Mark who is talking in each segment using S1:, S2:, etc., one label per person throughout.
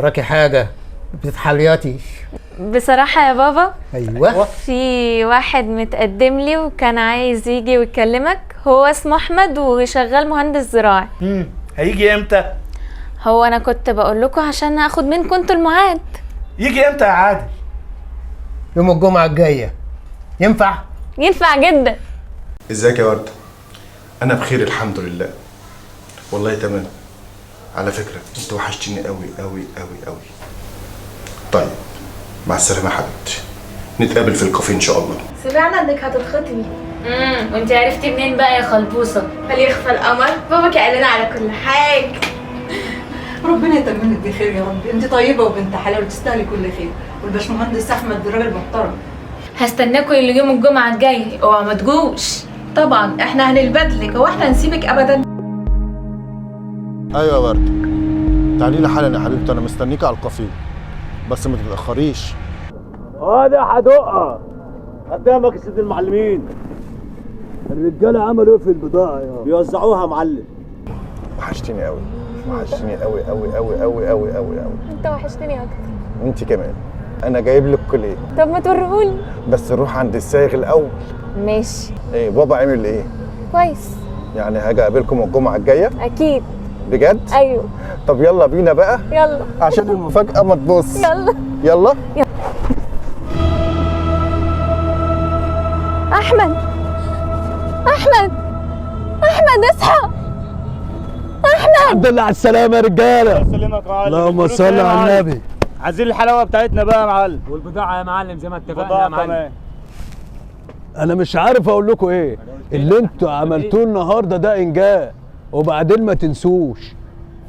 S1: وراكي حاجه بتتحلياتي؟
S2: بصراحة يا بابا
S1: ايوه.
S2: في واحد متقدم لي وكان عايز يجي ويكلمك. هو اسمه احمد وشغال مهندس زراعي.
S3: هيجي امتى؟
S2: هو انا كنت بقول لكم عشان اخد منكم انتوا الميعاد.
S3: يجي امتى يا عادل؟
S1: يوم الجمعه الجايه. ينفع؟
S2: ينفع جدا.
S4: ازيك يا ورده؟ انا بخير الحمد لله، والله تمام. على فكره انت وحشتني قوي قوي قوي قوي. طيب مع السلامه يا حبيبتي، نتقابل في الكافيه ان شاء الله.
S5: سمعنا انك هتتخطبي.
S2: وانت عرفتي منين بقى يا خلبوصه؟
S5: فليخفى القمر، باباكي قال لنا على كل حاجه.
S6: ربنا يتممك بخير يا رب. انت طيبه وبنت حلال وتستاهلي كل خير، والباشمهندس احمد راجل محترم.
S2: هستناكوا يوم الجمعه الجاي، اوعوا ما تجوش.
S5: طبعا احنا هنلبت لك، هو احنا هنسيبك ابدا؟
S4: ايوه يا ورده، تعالي لي حالا يا حبيبتي، انا مستنيك على الكافيه، بس ما تتاخريش.
S7: ده حدقه قدامك يا سيد المعلمين. الرجاله عملوا ايه في البضاعه يا بيوزعوها يا معلم.
S4: وحشتني قوي، وحشتني قوي قوي قوي قوي قوي قوي قوي.
S2: انت وحشتني اكتر.
S4: وانت كمان. انا جايب لك كليه.
S2: طب ما توريهولي.
S4: بس نروح عند السايغ الاول.
S2: ماشي.
S4: ايه بابا عمل ايه؟
S2: كويس.
S4: يعني هاجي اقابلكم الجمعه الجايه؟
S2: اكيد.
S4: بجد؟
S2: ايوه.
S4: طب يلا بينا بقى.
S2: يلا
S4: عشان المفاجاه ما تبص.
S2: يلا
S4: يلا.
S2: احمد احمد احمد اصحى. احمد
S7: الحمد لله على السلامه يا رجاله.
S3: يسلمك يا معلم.
S7: اللهم صل على النبي.
S3: عايزين الحلاوه بتاعتنا بقى يا معلم،
S8: والبضاعه يا معلم زي ما اتفقنا يا معلم.
S3: كمان.
S7: انا مش عارف اقول لكم ايه اللي انتوا عملتوه النهارده، ده انجاز. وبعدين ما تنسوش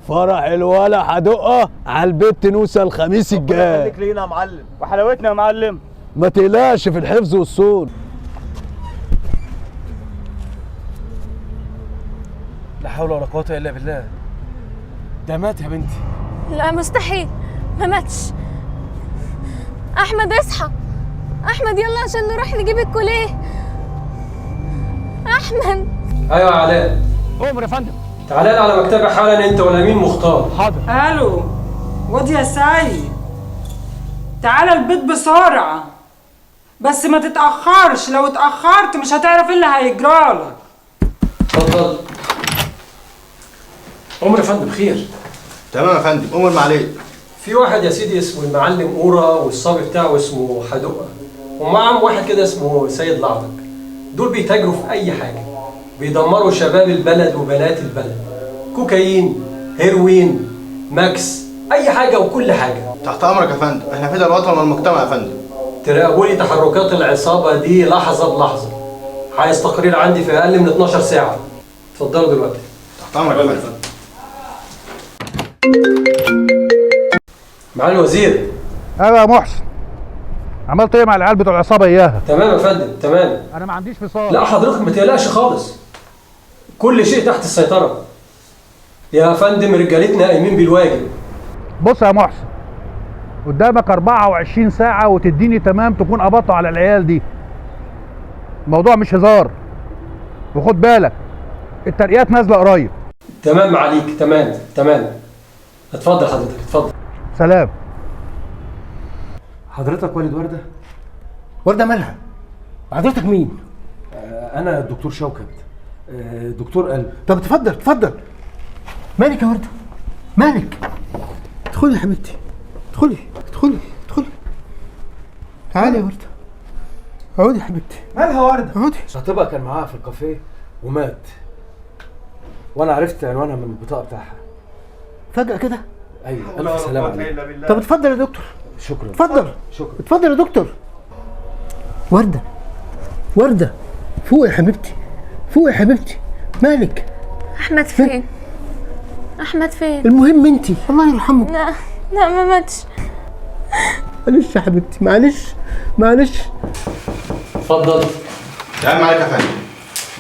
S7: فرح الولا حدقه على البيت نوسه الخميس الجاي.
S3: خليك لينا يا معلم، وحلاوتنا يا معلم.
S7: ما تقلقش في الحفظ والصون.
S8: لا حول ولا قوه الا بالله. ده مات يا بنتي.
S2: لا مستحيل، ما ماتش. احمد اصحى. احمد يلا عشان نروح نجيب الكوليه. احمد.
S9: ايوه يا علاء.
S8: امر يا فندم.
S9: تعالى لي على مكتبي حالا انت والامين مختار.
S8: حاضر.
S10: الو واد يا سيد، تعالى البيت بسرعه، بس ما تتاخرش. لو اتاخرت مش هتعرف ايه اللي هيجرالك.
S9: اتفضل. امر يا فندم خير.
S4: تمام يا فندم، امر معلش.
S9: في واحد يا سيدي اسمه المعلم قورة والصبي بتاعه اسمه حدقه، ومعاهم واحد كده اسمه سيد لعبك. دول بيتاجروا في اي حاجه، بيدمروا شباب البلد وبنات البلد. كوكايين، هيروين، ماكس، اي حاجه وكل حاجه.
S4: تحت امرك يا فندم، احنا فدا الوطن والمجتمع يا فندم.
S9: تراقبوا لي تحركات العصابه دي لحظه بلحظه. عايز تقرير عندي في اقل من 12 ساعه. اتفضلوا دلوقتي.
S4: تحت امرك يا فندم.
S9: معالي الوزير.
S11: ايوه يا محسن، عملت ايه مع العيال بتوع العصابه اياها؟
S9: تمام يا فندم تمام.
S11: انا ما عنديش فصال.
S9: لا حضرتك ما تقلقش خالص، كل شيء تحت السيطره يا فندم. رجالتنا قايمين بالواجب.
S11: بص يا محسن، قدامك 24 ساعه وتديني تمام تكون قبضت على العيال دي. الموضوع مش هزار، وخد بالك الترقيات نازله قريب.
S9: تمام معاليك. تمام تمام. اتفضل حضرتك اتفضل.
S11: سلام.
S8: حضرتك والد ورده؟
S1: ورده مالها؟ حضرتك مين؟
S8: انا الدكتور شوكت، دكتور قلب.
S1: طب اتفضل اتفضل. مالك يا ورده؟ مالك؟ ادخلي يا حبيبتي، ادخلي ادخلي ادخلي. تعالي يا ورده، اقعدي يا حبيبتي.
S8: مالها ورده؟
S1: اقعدي.
S8: خطيبها كان معاها في الكافيه ومات، وانا عرفت عنوانها من البطاقه بتاعها.
S1: فجأة كده؟
S8: ايوه الف سلامه عليك.
S1: طب اتفضل يا دكتور.
S8: شكرا.
S1: اتفضل.
S8: شكرا.
S1: اتفضل يا دكتور. ورده ورده، فوق يا حبيبتي، فوق يا حبيبتي. مالك؟
S2: احمد فين؟ احمد فين؟
S1: المهم انتي الله يرحمه.
S2: لا لا ما ماتش.
S1: معلش يا حبيبتي، معلش معلش.
S9: اتفضل.
S4: تعال معاك يا فندم،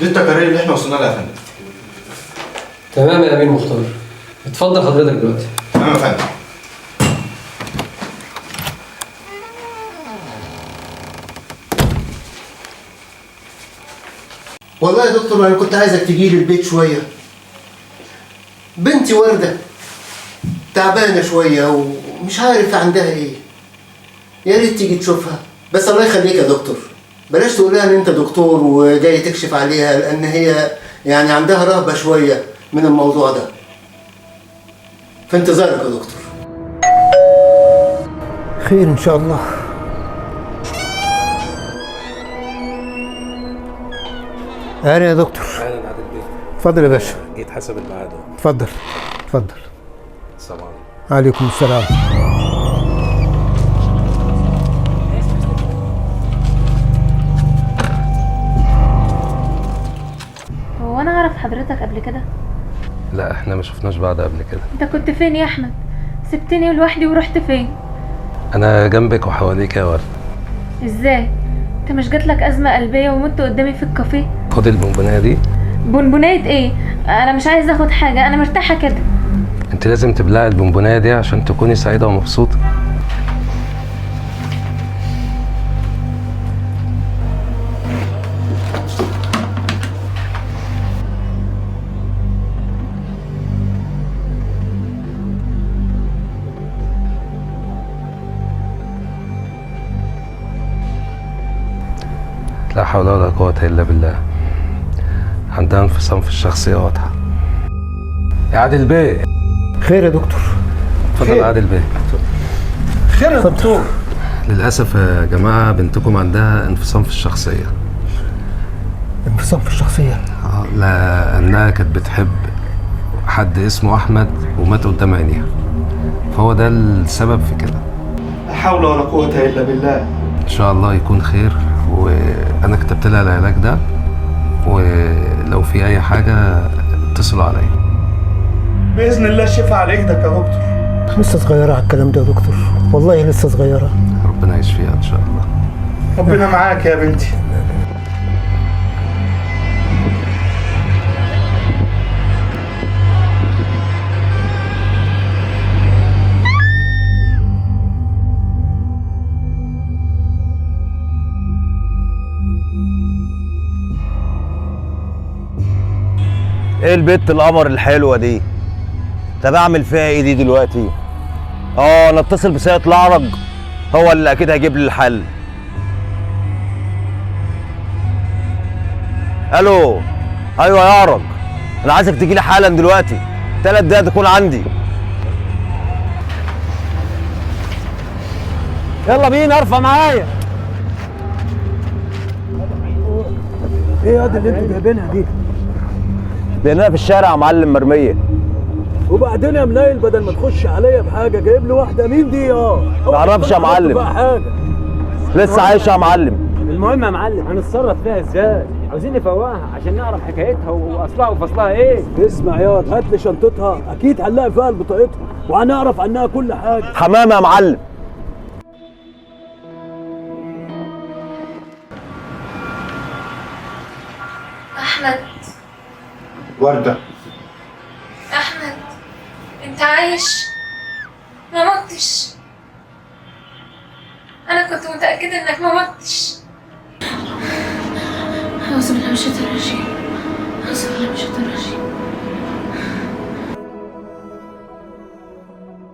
S4: دي التقارير اللي احنا وصلنا لها يا فندم.
S9: تمام يا امين مختار. اتفضل حضرتك دلوقتي.
S4: تمام يا فندم.
S1: والله يا دكتور انا كنت عايزك تجيلي البيت شويه. بنتي ورده تعبانه شويه مش عارف عندها ايه. يا ريت تيجي تشوفها. بس الله يخليك يا دكتور، بلاش تقول لها ان انت دكتور وجاي تكشف عليها، لان هي يعني عندها رهبة شوية من الموضوع ده. في انتظارك يا دكتور. خير ان شاء الله. اهلا يا دكتور.
S12: اهلا عادل بيه.
S1: اتفضل يا باشا.
S12: جيت حسب الميعاد اهو.
S1: اتفضل اتفضل.
S12: السلام عليكم.
S1: عليكم السلام.
S2: هو انا اعرف حضرتك قبل كده؟
S12: لا احنا ما شفناش بعض قبل كده.
S2: انت كنت فين يا احمد؟ سبتني لوحدي ورحت فين؟
S12: انا جنبك وحواليك يا ورد.
S2: ازاي؟ انت مش جاتلك ازمه قلبيه ومت قدامي في الكافيه؟
S12: خد البونبونيه دي.
S2: بونبونايه ايه؟ انا مش عايزه اخد حاجه، انا مرتاحه كده.
S12: انت لازم تبلعي البونبونيه دي عشان تكوني سعيده ومبسوطه. لا حول ولا قوة إلا بالله. عندها انفصام في الشخصية واضحة. يا عادل بيه.
S1: خير يا دكتور.
S12: اتفضل يا عادل بيه.
S1: خير يا دكتور.
S12: للأسف يا جماعة بنتكم عندها انفصام في الشخصية.
S1: انفصام في الشخصية؟
S12: لأنها كانت بتحب حد اسمه أحمد ومات قدام عينيها، فهو ده السبب في كده.
S3: لا حول ولا قوة إلا بالله.
S12: إن شاء الله يكون خير، وأنا كتبت لها العلاج ده، ولو في أي حاجة اتصلوا عليا.
S3: بإذن الله الشفاء على إيدك يا دكتور.
S1: لسه صغيرة على الكلام ده يا دكتور، والله لسه صغيرة.
S12: ربنا يشفيها إن شاء الله.
S3: ربنا معاك يا بنتي.
S13: ايه البت القمر الحلوه دي؟ طب اعمل فيها ايه دي دلوقتي؟ انا اتصل بسيد العرج، هو اللي اكيد هيجيب لي الحل. الو. ايوه يا عرج، انا عايزك تجي لي حالا دلوقتي، 3 دقايق تكون عندي. يلا بينا، ارفع معايا.
S7: ايه يا اللي انتوا جايبينها دي؟
S13: لانها في الشارع يا معلم مرميه.
S7: وبعدين يا منيل بدل ما تخش عليا بحاجه جايب لي واحده مين دي؟
S13: ما اعرفش يا معلم،
S7: حاجه
S13: لسه عايشه يا معلم.
S14: المهم يا معلم هنتصرف فيها ازاي؟ عاوزين نفوقها عشان نعرف حكايتها واصلها وفصلها ايه.
S7: اسمع ياض، هات لي شنطتها، اكيد هنلاقي فيها بطاقتها وهنعرف عنها كل حاجه.
S13: حمام يا معلم.
S2: احمد.
S4: وردة.
S2: احمد انت عايش؟ ما متش. انا كنت متاكده انك ما متش. اعوذ بالله من الشيطان الرجيم، اعوذ بالله من الشيطان الرجيم.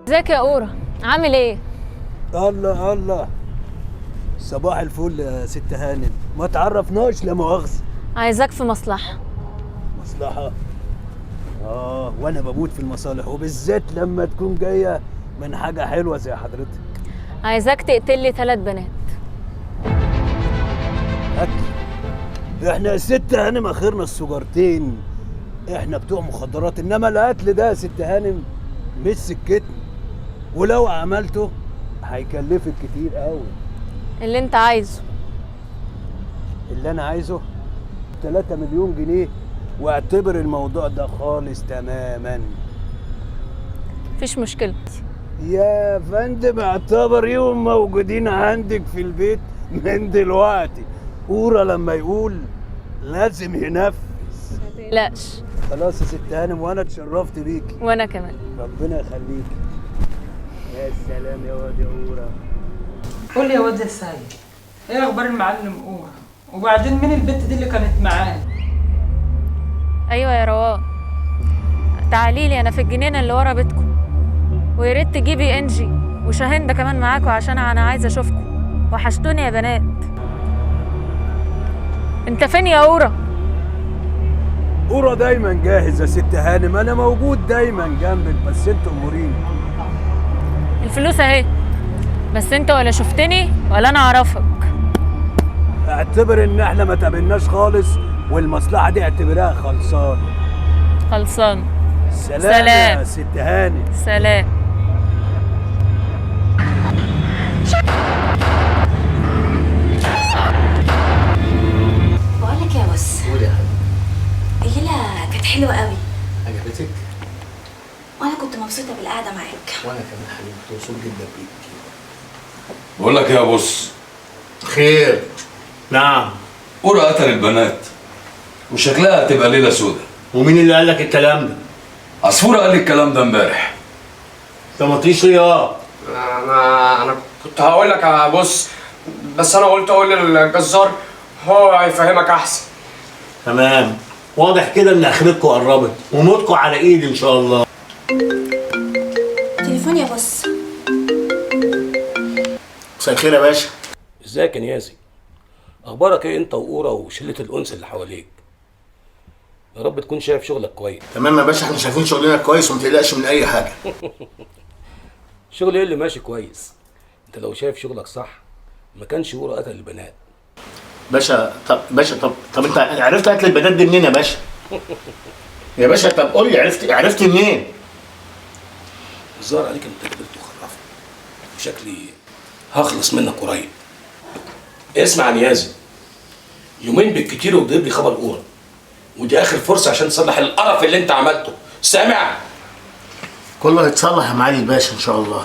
S2: ازيك يا قورة؟ عامل ايه؟
S7: الله الله، صباح الفل يا ست هانم. ما تعرفناش لا مؤاخذه.
S2: عايزاك في مصلحه.
S7: مصلحه؟ وانا بموت في المصالح، وبالذات لما تكون جايه من حاجه حلوه زي حضرتك.
S2: عايزاك تقتل لي 3 بنات.
S7: قتل؟ احنا يا ست هانم اخرنا السجارتين، احنا بتوع مخدرات، انما القتل ده يا ست هانم مش سكتنا، ولو عملته هيكلفك كتير قوي.
S2: اللي انت عايزه.
S7: اللي انا عايزه 3 مليون جنيه، واعتبر الموضوع ده خالص تماما.
S2: مفيش مشكلة
S7: يا فندم، اعتبر يوم موجودين عندك في البيت من دلوقتي. قورة لما يقول لازم ينفذ.
S2: متقلقش.
S7: خلاص يا ست هانم، وانا اتشرفت بيكي.
S2: وانا كمان.
S7: ربنا يخليكي. يا سلام يا واد يا قورة.
S10: قول لي يا واد يا سيد، ايه اخبار المعلم قورة؟ وبعدين مين البت دي اللي كانت معاه؟
S2: ايوه يا روان، تعالي لي، انا في الجنينه اللي ورا بيتكم، ويا ريت تجيبي انجي وشاهين كمان معاكم عشان انا عايزه اشوفكم. وحشتوني يا بنات. انت فين يا اورا؟
S7: اورا دايما جاهز يا ست هانم، انا موجود دايما جنبك، بس انت اموريني.
S2: الفلوس اهي، بس انت ولا شفتني ولا انا اعرفك.
S7: اعتبر ان احنا ما تقابلناش خالص، والمصلحه دي اعتبرها خلصان.
S2: خلصان.
S7: سلام يا ست هانم.
S2: سلام.
S15: بقول لك يا بص،
S1: قولي يا حبيبي.
S15: الليله كانت حلوه قوي
S1: عجبتك؟
S15: وانا كنت مبسوطه بالقعده معاك.
S1: وانا كمان حبيبي كنت مبسوط جدا بيك.
S16: بقول لك يا بص.
S1: خير.
S16: نعم. أورا قتل البنات وشكلها هتبقى ليله سودة.
S17: ومين اللي قال لك الكلام ده؟
S16: عصفورة قال لي الكلام ده امبارح.
S17: انت ما تطيش ليه؟
S18: انا كنت هقول لك يا بص، بس انا قلت اقول للجزار هو هيفهمك احسن.
S17: تمام. واضح كده ان اخرتكم قربت وموتكم على ايدي ان شاء الله.
S15: تليفون يا بص.
S17: مساء الخير يا باشا.
S8: ازيك يا نيازي؟ اخبارك ايه انت واورا وشله الانس اللي حواليك؟ يا رب تكون شايف شغلك كويس.
S17: تمام يا باشا، احنا شايفين شغلنا كويس وما تقلقش من اي حاجه.
S8: شغل ايه اللي ماشي كويس؟ انت لو شايف شغلك صح ما كانش اورا قتل البنات.
S17: باشا طب انت عرفت قتل البنات دي منين يا باشا؟ يا باشا طب قول لي عرفت منين؟
S8: الظاهر عليك انت كبرت وخرفت وشكلي هخلص منك قريب. اسمع يا نيازي، يومين بالكتير وتجيب لي خبر اورا، ودي اخر فرصه عشان تصلح القرف اللي انت عملته، سامع؟
S17: كله هيتصلح يا معالي الباشا ان شاء الله.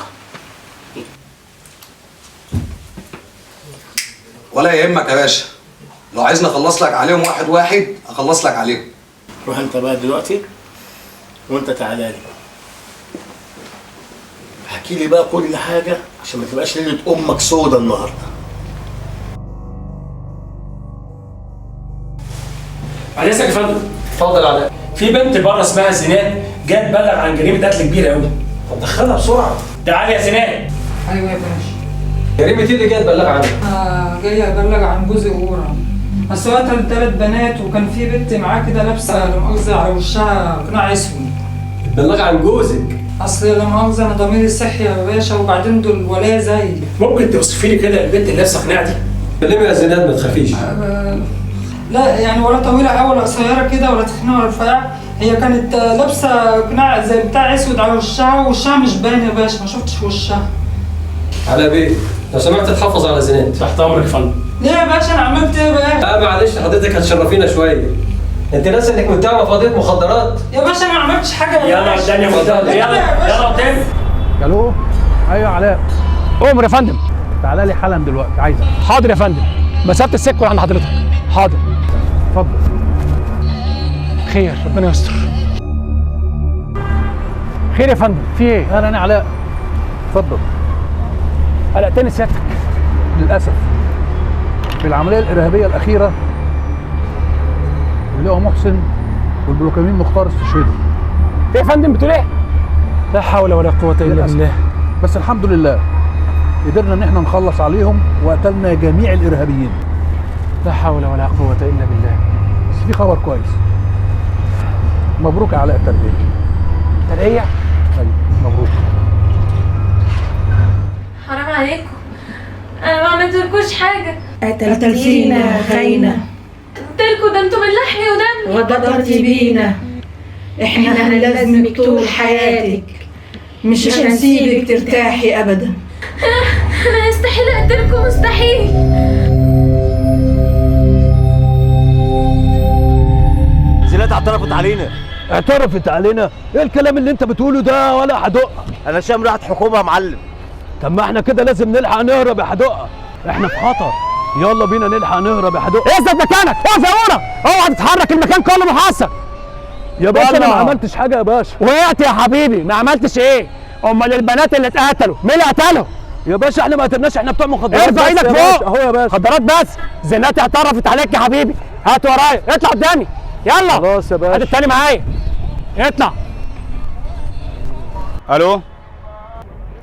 S19: ولا يهمك يا باشا، لو عايزني اخلص لك عليهم واحد واحد اخلص لك عليهم.
S17: روح انت بقى دلوقتي وانت تعالى لي احكي لي بقى كل حاجه عشان ما تبقاش ليله امك سودا النهارده.
S20: بعد اذنك يا فندم. اتفضل يا علاء. في بنت بره اسمها زينات جت تبلغ عن جريمه قتل كبيره قوي. طب دخلها بسرعه. تعالي يا زينات.
S6: ايوه يا باشا.
S9: جريمه ايه اللي جايه تبلغ عنها؟
S6: جايه ابلغ عن جوزي اورا. بس هو قتل 3 بنات وكان في بنت معاه كده لابسه لا مؤاخذه على وشها قناع اسود.
S9: تبلغ عن جوزك؟
S6: اصل لا مؤاخذه انا ضميري صحي يا باشا، وبعدين دول ولايه زي.
S20: ممكن توصفي لي كده البنت اللي لابسه قناع دي؟
S9: كلمي يا زينات ما تخافيش.
S6: لا يعني ولا طويله قوي ولا قصيره كده ولا تخينه ولا رفيعه، هي كانت لابسه قناع زي بتاع اسود على وشها مش باين يا باشا، ما شفتش وشها.
S9: على بيه لو سمحت تحافظ على زينات.
S20: تحت امرك يا فندم.
S6: ليه يا باشا انا عملت ايه بقى؟
S9: لا معلش حضرتك هتشرفينا شويه. انت ناسي انك متهمه في قضيه مخدرات.
S6: يا باشا انا ما عملتش حاجه.
S20: يلا قدام يا فندم، يلا قدام.
S11: الو. ايوه علاء.
S21: امر يا فندم.
S11: تعالى لي حالا دلوقتي عايزك.
S21: حاضر يا فندم، مسافه السكه عند حضرتك. حاضر.
S11: اتفضل.
S21: خير ربنا يستر. خير يا فندم، في ايه؟
S11: انا علاء. اتفضل.
S21: قلقتني سيادتك.
S11: للاسف في العمليه الارهابيه الاخيره اللواء محسن والبلوكامين مختار استشهدوا.
S21: ايه يا فندم بتقول ايه؟ لا حول ولا قوه الا بالله.
S11: بس الحمد لله قدرنا ان احنا نخلص عليهم وقتلنا جميع الارهابيين.
S21: لا حول ولا قوه الا بالله.
S11: بس في خبر كويس. مبروك يا علاء الترقيه.
S21: ترقيه؟
S11: ايوه مبروك.
S2: حرام عليكم، انا ما عملتلكوش حاجه.
S22: قتلتينا خاينه.
S2: قلتلكوا ده انتوا من لحمي ودمي.
S22: وغدرتي بينا. احنا هنلازمك طول حياتك، مش هنسيبك ترتاحي ابدا.
S2: انا يستحيل اقتلكم، مستحيل.
S13: زينات اعترفت علينا.
S7: اعترفت علينا؟ ايه الكلام اللي انت بتقوله ده ولا حدقه؟
S13: انا شام راحت حكومه يا معلم.
S7: طب ما احنا كده لازم نلحق نهرب يا حدقه، احنا في خطر. يلا بينا نلحق نهرب يا حدقه.
S21: اثبت مكانك، اقف يا ورا، اوعى تتحرك، المكان كله محاصر.
S7: يا باشا انا ما عملتش حاجه يا باشا.
S21: وقعت يا حبيبي، ما عملتش ايه؟ امال البنات اللي اتقتلوا مين اللي قتلهم؟
S7: يا باشا احنا ما قتلناش، احنا بتوع مخدرات.
S21: ارفع ايدك فوق
S7: اهو يا باشا.
S21: مخدرات بس. زينات اعترفت عليك يا حبيبي. هات ورايا، اطلع قدامي يلا.
S7: خلاص يا باشا.
S21: هات التاني معايا، اطلع.
S13: الو.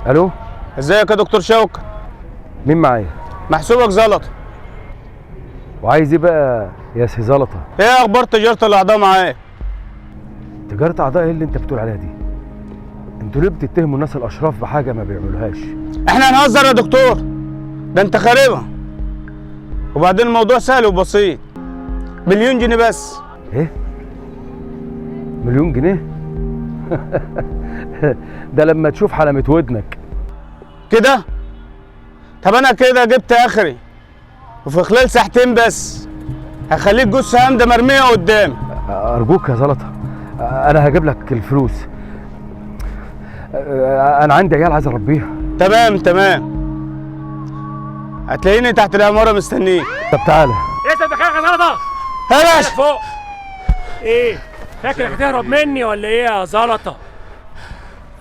S11: الو.
S21: ازيك يا دكتور شوكة؟
S11: مين معايا؟
S21: محسوبك زلطه.
S11: وعايز ايه بقى يا سي زلطه؟
S21: ايه اخبار تجاره الاعضاء معاك؟
S11: تجاره اعضاء ايه اللي انت بتقول عليها دي؟ انتوا ليه بتتهموا الناس الاشراف بحاجه ما بيعملوهاش؟
S21: احنا هنهزر يا دكتور، ده انت خاربها. وبعدين الموضوع سهل وبسيط، 1,000,000 جنيه بس.
S11: ايه؟ 1,000,000 جنيه؟ ده لما تشوف حلمة ودنك
S21: كده. طب انا كده جبت اخري، وفي خلال ساعتين بس هخليك جثه هامده مرميه قدامي.
S11: ارجوك يا زلطه، انا هجيب لك الفلوس. انا عندي عيال عايز اربيها.
S21: تمام تمام، هتلاقيني تحت العماره مستنيك.
S11: طب تعالى.
S20: ايه مكانك يا زلطه؟
S21: يا باشا
S20: فوق. ايه فاكر هتهرب مني ولا ايه يا زلطه؟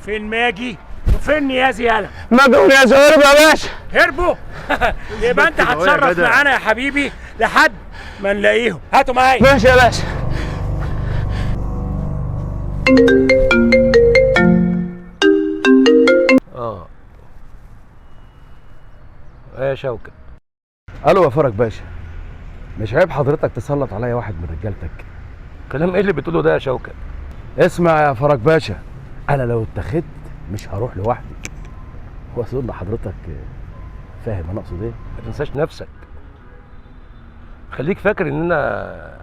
S20: فين ماجي وفين نيازي؟ يالا
S21: ماجي ونيازي هربوا يا باشا.
S20: هربوا؟ يبقى انت هتصرف معانا يا حبيبي لحد ما نلاقيهم. هاتوا معايا.
S21: ماشي يا باشا.
S9: ايه يا شوكة؟
S11: الو يا فرج باشا، مش عيب حضرتك تسلط عليا واحد من رجالتك؟
S9: كلام ايه اللي بتقوله ده يا شوكة؟
S11: اسمع يا فرج باشا، انا لو اتخذت مش هروح لوحدي. واظن حضرتك فاهم انا اقصد ايه؟
S9: ما تنساش نفسك، خليك فاكر ان انا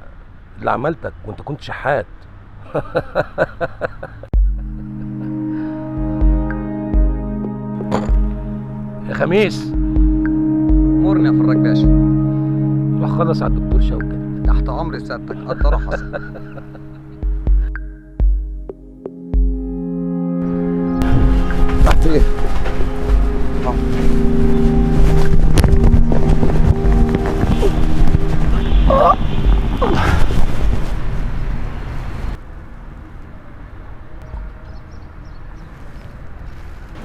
S9: اللي عملتك وانت كنت شحات. يا خميس
S19: امورني يا فرج باشا.
S9: روح خلص على الدكتور شوكة.
S19: تحت امر سيادتك، قدر حصل.
S11: تحت ايه؟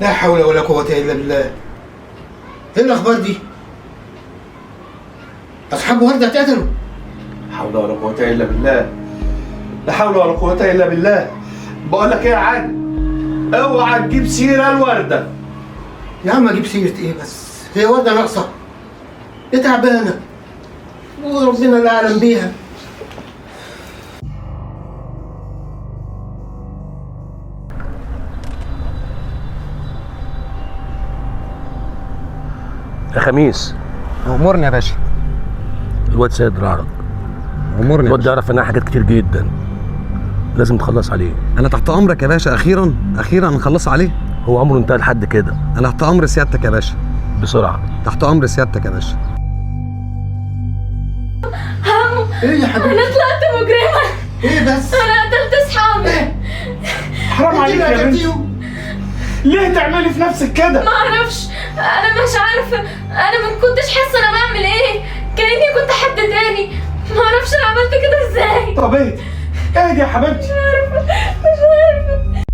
S1: لا حول ولا قوة إلا بالله. إيه الأخبار دي؟ أصحاب وردة اتقتلوا.
S3: لا حول ولا قوة إلا بالله. لا حول ولا قوة إلا بالله. بقول لك إيه يا عادل؟ اوعى تجيب سيرة الوردة.
S1: يا عم أجيب سيرة إيه بس؟ هي وردة ناقصة؟ دي تعبانة وربنا اللي أعلم بيها.
S9: يا خميس
S19: امورني يا باشا.
S9: الواد سيد رعرج.
S19: امورني.
S9: الواد ده يعرف عنها حاجات كتير جدا، لازم تخلص عليه.
S19: انا تحت امرك يا باشا. اخيرا نخلص عليه.
S9: هو عمره انتهى لحد كده.
S19: انا تحت امر سيادتك يا باشا.
S9: بسرعه.
S19: تحت امر سيادتك يا باشا.
S2: عمو
S1: ايه يا حبيبي؟
S2: انا طلعت مجرمه.
S1: ايه بس؟
S2: انا قتلت اصحابي.
S3: حرام عليك يا بنتي. ليه تعملي في نفسك كده؟
S2: ما اعرفش، انا مش عارفه، انا ما كنتش حاسه انا بعمل ايه، كاني كنت حد تاني. ما اعرفش انا عملت كده ازاي.
S3: طب اهدي اهدي يا حبيبتي.
S2: مش عارفه.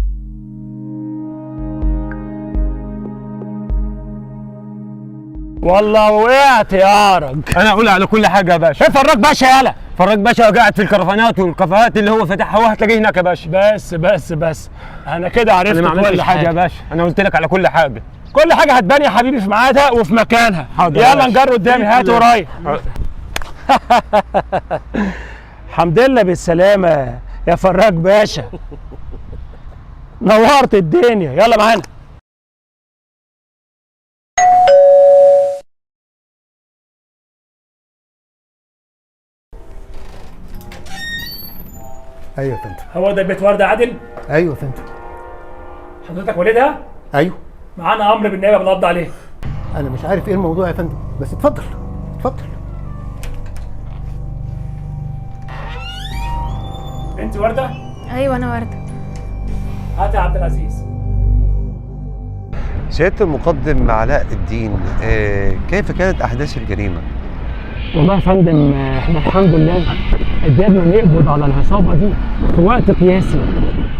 S21: والله وقعت يا عرج. انا اقول على كل حاجه يا باشا. ايه فراج باشا؟ يالا فراج باشا قاعد في الكرفانات والكافيهات اللي هو فاتحها، وهتلاقيه هناك يا باشا.
S20: بس انا كده عرفت
S21: انا ما عملتش
S20: كل
S21: حاجه يا باشا، انا قلت لك على كل حاجه.
S20: كل حاجه هتبان يا حبيبي في ميعادها وفي مكانها. يلا نجر قدامي. هات ورايا. الحمد لله بالسلامه يا فراج باشا، نورت الدنيا. يلا معانا.
S1: ايوه يا فندم.
S20: هو ده بيت ورده عادل؟
S1: ايوه يا فندم.
S20: حضرتك والدها؟
S1: ايوه.
S20: معانا امر بالنيابه بنقضي عليه.
S1: انا مش عارف ايه الموضوع يا فندم، بس اتفضل اتفضل.
S20: انت ورده؟
S2: ايوه انا ورده.
S20: هات يا عبد العزيز.
S5: سيادة المقدم علاء الدين، كيف كانت أحداث الجريمة؟
S20: والله يا فندم احنا الحمد لله قدرنا نقبض على العصابه دي في وقت قياسي،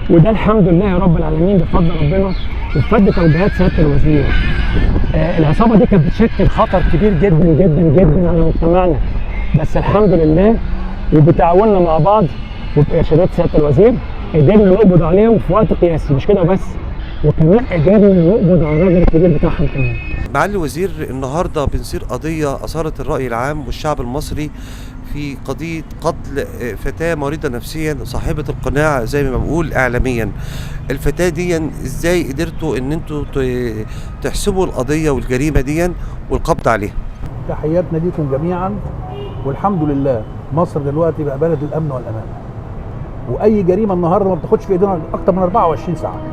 S20: وده الحمد لله يا رب العالمين بفضل ربنا وبفضل توجيهات سياده الوزير. العصابه دي كانت بتشكل خطر كبير جدا جدا جدا على مجتمعنا، بس الحمد لله وبتعاوننا مع بعض وبارشادات سياده الوزير قدرنا نقبض عليهم في وقت قياسي. مش كده بس، وكمان قدرنا نقبض على الراجل الكبير بتاعهم كمان.
S5: معالي الوزير، النهارده بنصير قضيه اثارت الراي العام والشعب المصري في قضيه قتل فتاه مريضه نفسيا صاحبه القناع زي ما بنقول اعلاميا. الفتاه دي ازاي قدرتوا ان انتوا تحسبوا القضيه والجريمه دي والقبض عليها؟
S11: تحياتنا ليكم جميعا، والحمد لله مصر دلوقتي بقى بلد الامن والامان، واي جريمه النهارده ما بتاخدش في ايدينا اكتر من 24 ساعه.